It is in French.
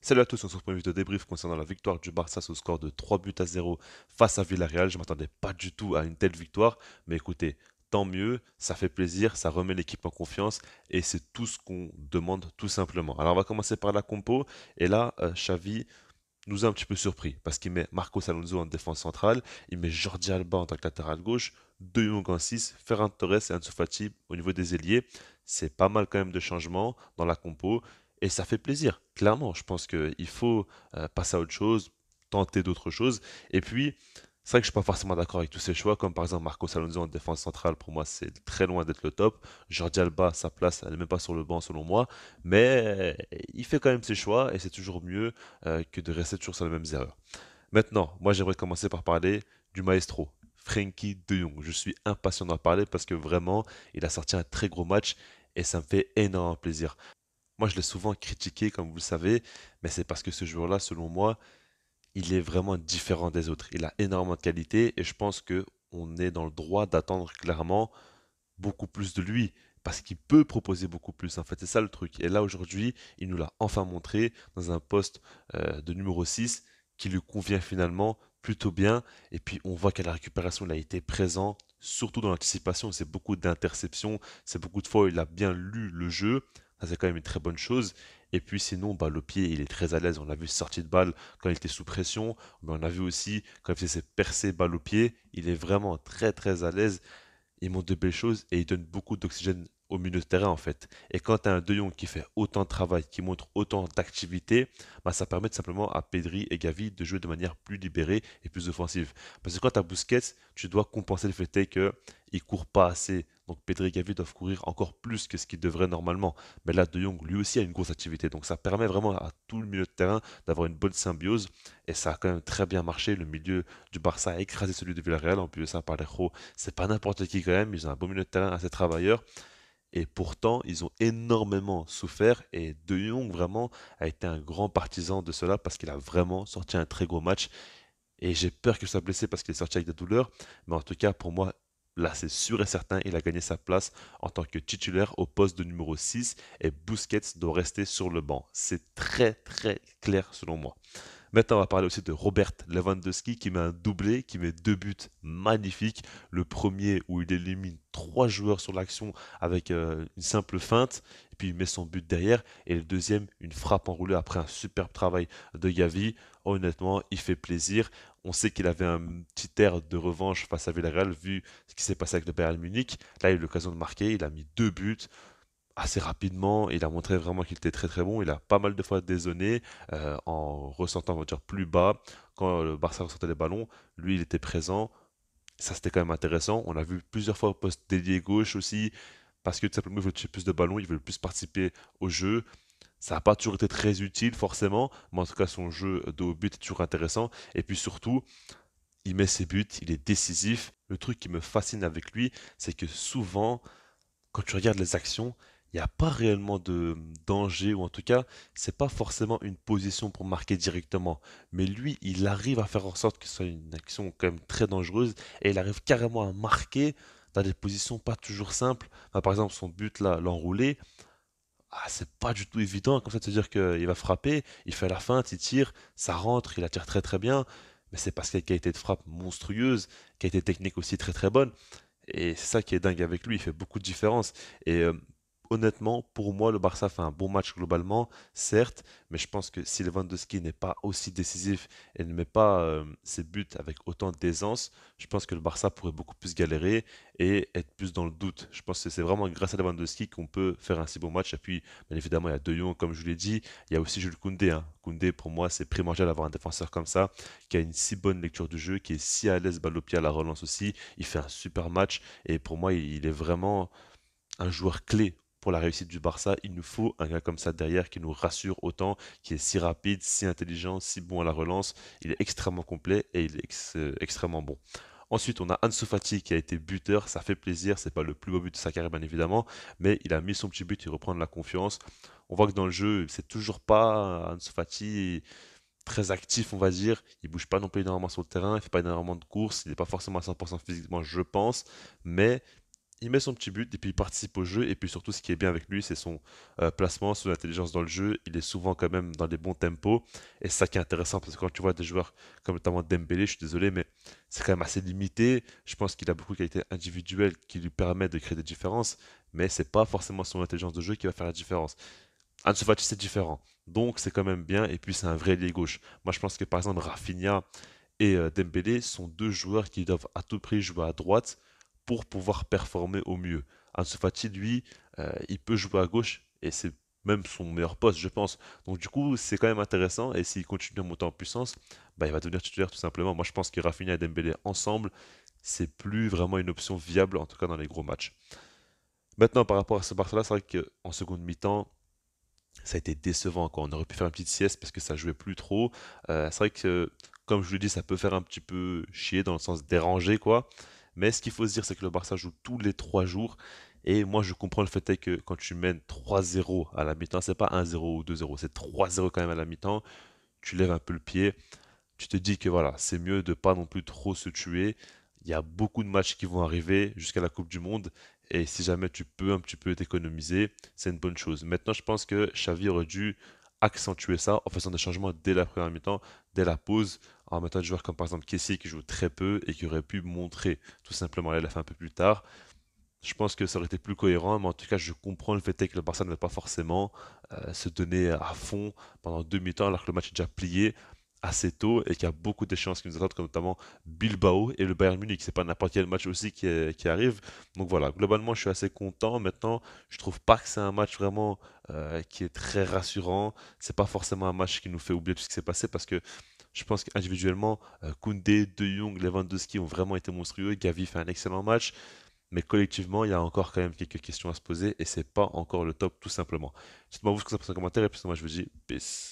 Salut à tous, on se retrouve pour une vidéo débrief concernant la victoire du Barça au score de 3 buts à 0 face à Villarreal. Je ne m'attendais pas du tout à une telle victoire, mais écoutez, tant mieux, ça fait plaisir, ça remet l'équipe en confiance et c'est tout ce qu'on demande tout simplement. Alors on va commencer par la compo et là, Xavi nous a un petit peu surpris parce qu'il met Marcos Alonso en défense centrale, il met Jordi Alba en tant que latéral gauche, De Jong en 6, Ferran Torres et Ansu Fati au niveau des ailiers. C'est pas mal quand même de changements dans la compo et ça fait plaisir. Clairement, je pense qu'il faut passer à autre chose, tenter d'autres choses. Et puis, c'est vrai que je suis pas forcément d'accord avec tous ces choix, comme par exemple Marcos Alonso en défense centrale, pour moi c'est très loin d'être le top. Jordi Alba, sa place, elle n'est même pas sur le banc selon moi, mais il fait quand même ses choix et c'est toujours mieux que de rester toujours sur les mêmes erreurs. Maintenant, moi j'aimerais commencer par parler du maestro, Frenkie de Jong. Je suis impatient d'en parler parce que vraiment, il a sorti un très gros match et ça me fait énormément plaisir. Moi je l'ai souvent critiqué, comme vous le savez, mais c'est parce que ce joueur-là, selon moi, il est vraiment différent des autres. Il a énormément de qualité et je pense que on est dans le droit d'attendre clairement beaucoup plus de lui parce qu'il peut proposer beaucoup plus. En fait, c'est ça le truc. Et là, aujourd'hui, il nous l'a enfin montré dans un poste de numéro 6 qui lui convient finalement plutôt bien. Et puis, on voit qu'à la récupération, il a été présent, surtout dans l'anticipation. C'est beaucoup d'interceptions. C'est beaucoup de fois où il a bien lu le jeu. Ça, c'est quand même une très bonne chose. Et puis sinon, balle au pied, il est très à l'aise. On l'a vu sortie de balle quand il était sous pression. Mais on a vu aussi quand il faisait ses percées balle au pied. Il est vraiment très très à l'aise. Il montre de belles choses et il donne beaucoup d'oxygène au milieu de terrain en fait. Et quand tu as un De Jong qui fait autant de travail, qui montre autant d'activité, bah, ça permet tout simplement à Pedri et Gavi de jouer de manière plus libérée et plus offensive. Parce que quand tu as Busquets, tu dois compenser le fait qu'il ne court pas assez. Donc Pedri et Gavi doivent courir encore plus que ce qu'ils devraient normalement. Mais là, De Jong, lui aussi, a une grosse activité. Donc ça permet vraiment à tout le milieu de terrain d'avoir une bonne symbiose. Et ça a quand même très bien marché. Le milieu du Barça a écrasé celui de Villarreal. En plus de ça, par les c'est pas n'importe qui quand même, ils ont un beau milieu de terrain assez travailleur et pourtant ils ont énormément souffert et De Jong vraiment a été un grand partisan de cela parce qu'il a vraiment sorti un très gros match et j'ai peur qu'il soit blessé parce qu'il est sorti avec des douleurs, mais en tout cas pour moi là c'est sûr et certain, il a gagné sa place en tant que titulaire au poste de numéro 6 et Busquets doit rester sur le banc. C'est très très clair selon moi. Maintenant, on va parler aussi de Robert Lewandowski qui met un doublé, qui met deux buts magnifiques. Le premier où il élimine trois joueurs sur l'action avec une simple feinte, et puis il met son but derrière. Et le deuxième, une frappe enroulée après un superbe travail de Gavi. Honnêtement, il fait plaisir. On sait qu'il avait un petit air de revanche face à Villarreal vu ce qui s'est passé avec le Bayern Munich. Là, il a eu l'occasion de marquer. Il a mis deux buts assez rapidement. Il a montré vraiment qu'il était très très bon. Il a pas mal de fois dézonné en ressortant, on va dire, plus bas. Quand le Barça ressortait les ballons, lui, il était présent. Ça, c'était quand même intéressant. On l'a vu plusieurs fois au poste d'ailier gauche aussi, parce que tout simplement, il veut toucher plus de ballons, il veut plus participer au jeu. Ça n'a pas toujours été très utile, forcément, mais en tout cas, son jeu de haut but est toujours intéressant. Et puis surtout, il met ses buts, il est décisif. Le truc qui me fascine avec lui, c'est que souvent, quand tu regardes les actions, il n'y a pas réellement de danger, ou en tout cas, c'est pas forcément une position pour marquer directement. Mais lui, il arrive à faire en sorte que ce soit une action quand même très dangereuse, et il arrive carrément à marquer dans des positions pas toujours simples. Enfin, par exemple, son but là, l'enroulé, c'est pas du tout évident comme ça de se dire qu'il va frapper, il fait la feinte, il tire, ça rentre, il attire très très bien, mais c'est parce qu'il a une qualité de frappe monstrueuse, qualité technique aussi très très bonne. Et c'est ça qui est dingue avec lui, il fait beaucoup de différence. Et honnêtement, pour moi, le Barça fait un bon match globalement, certes, mais je pense que si Lewandowski n'est pas aussi décisif et ne met pas ses buts avec autant d'aisance, je pense que le Barça pourrait beaucoup plus galérer et être plus dans le doute. Je pense que c'est vraiment grâce à Lewandowski qu'on peut faire un si bon match. Et puis, bien évidemment, il y a De Jong, comme je vous l'ai dit, il y a aussi Jules Koundé, hein. Koundé, pour moi, c'est primordial d'avoir un défenseur comme ça, qui a une si bonne lecture du jeu, qui est si à l'aise balle au pied à la relance aussi. Il fait un super match et pour moi, il est vraiment un joueur clé pour la réussite du Barça. Il nous faut un gars comme ça derrière qui nous rassure autant, qui est si rapide, si intelligent, si bon à la relance. Il est extrêmement complet et il est extrêmement bon. Ensuite, on a Ansu Fati qui a été buteur, ça fait plaisir, c'est pas le plus beau but de sa carrière bien évidemment, mais il a mis son petit but, il reprend de la confiance. On voit que dans le jeu, c'est toujours pas Ansu Fati très actif, on va dire. Il bouge pas non plus énormément sur le terrain, il fait pas énormément de courses, il n'est pas forcément à 100% physiquement, je pense, mais il met son petit but et puis il participe au jeu. Et puis surtout, ce qui est bien avec lui, c'est son placement, son intelligence dans le jeu. Il est souvent quand même dans des bons tempos. Et c'est ça qui est intéressant parce que quand tu vois des joueurs comme notamment Dembélé, je suis désolé, mais c'est quand même assez limité. Je pense qu'il a beaucoup de qualités individuelles qui lui permettent de créer des différences, mais c'est pas forcément son intelligence de jeu qui va faire la différence. Ansu Fati, c'est différent. Donc c'est quand même bien. Et puis c'est un vrai ailier gauche. Moi, je pense que par exemple, Rafinha et Dembélé sont deux joueurs qui doivent à tout prix jouer à droite pour pouvoir performer au mieux. Ansu Fati, lui, il peut jouer à gauche et c'est même son meilleur poste, je pense. Donc du coup, c'est quand même intéressant et s'il continue à monter en puissance, bah, il va devenir titulaire tout simplement. Moi, je pense que Rafinha et Dembélé ensemble, c'est plus vraiment une option viable, en tout cas dans les gros matchs. Maintenant, par rapport à ce Barça-là, c'est vrai qu'en seconde mi-temps, ça a été décevant, quoi. On aurait pu faire une petite sieste parce que ça jouait plus trop. C'est vrai que, comme je le dis, ça peut faire un petit peu chier dans le sens déranger, quoi. Mais ce qu'il faut se dire, c'est que le Barça joue tous les 3 jours. Et moi, je comprends le fait est que quand tu mènes 3-0 à la mi-temps, c'est pas 1-0 ou 2-0, c'est 3-0 quand même à la mi-temps. Tu lèves un peu le pied, tu te dis que voilà, c'est mieux de pas non plus trop se tuer. Il y a beaucoup de matchs qui vont arriver jusqu'à la Coupe du Monde et si jamais tu peux un petit peu t'économiser, c'est une bonne chose. Maintenant, je pense que Xavi aurait dû accentuer ça en faisant des changements dès la première mi-temps, dès la pause, en mettant des joueurs comme par exemple Kessie qui joue très peu et qui aurait pu montrer tout simplement, elle l'a fait un peu plus tard. Je pense que ça aurait été plus cohérent, mais en tout cas, je comprends le fait est que le Barça ne va pas forcément se donner à fond pendant 2 mi-temps alors que le match est déjà plié assez tôt et qu'il y a beaucoup d'échéances qui nous attendent, comme notamment Bilbao et le Bayern Munich. C'est pas n'importe quel match aussi qui arrive. Donc voilà, globalement, je suis assez content. Maintenant, je trouve pas que c'est un match vraiment qui est très rassurant. C'est pas forcément un match qui nous fait oublier tout ce qui s'est passé parce que je pense qu'individuellement, Koundé, De Jong, Lewandowski ont vraiment été monstrueux. Gavi fait un excellent match. Mais collectivement, il y a encore quand même quelques questions à se poser et c'est pas encore le top tout simplement. Dites-moi vous ce que ça passe en commentaire et puis moi je vous dis peace.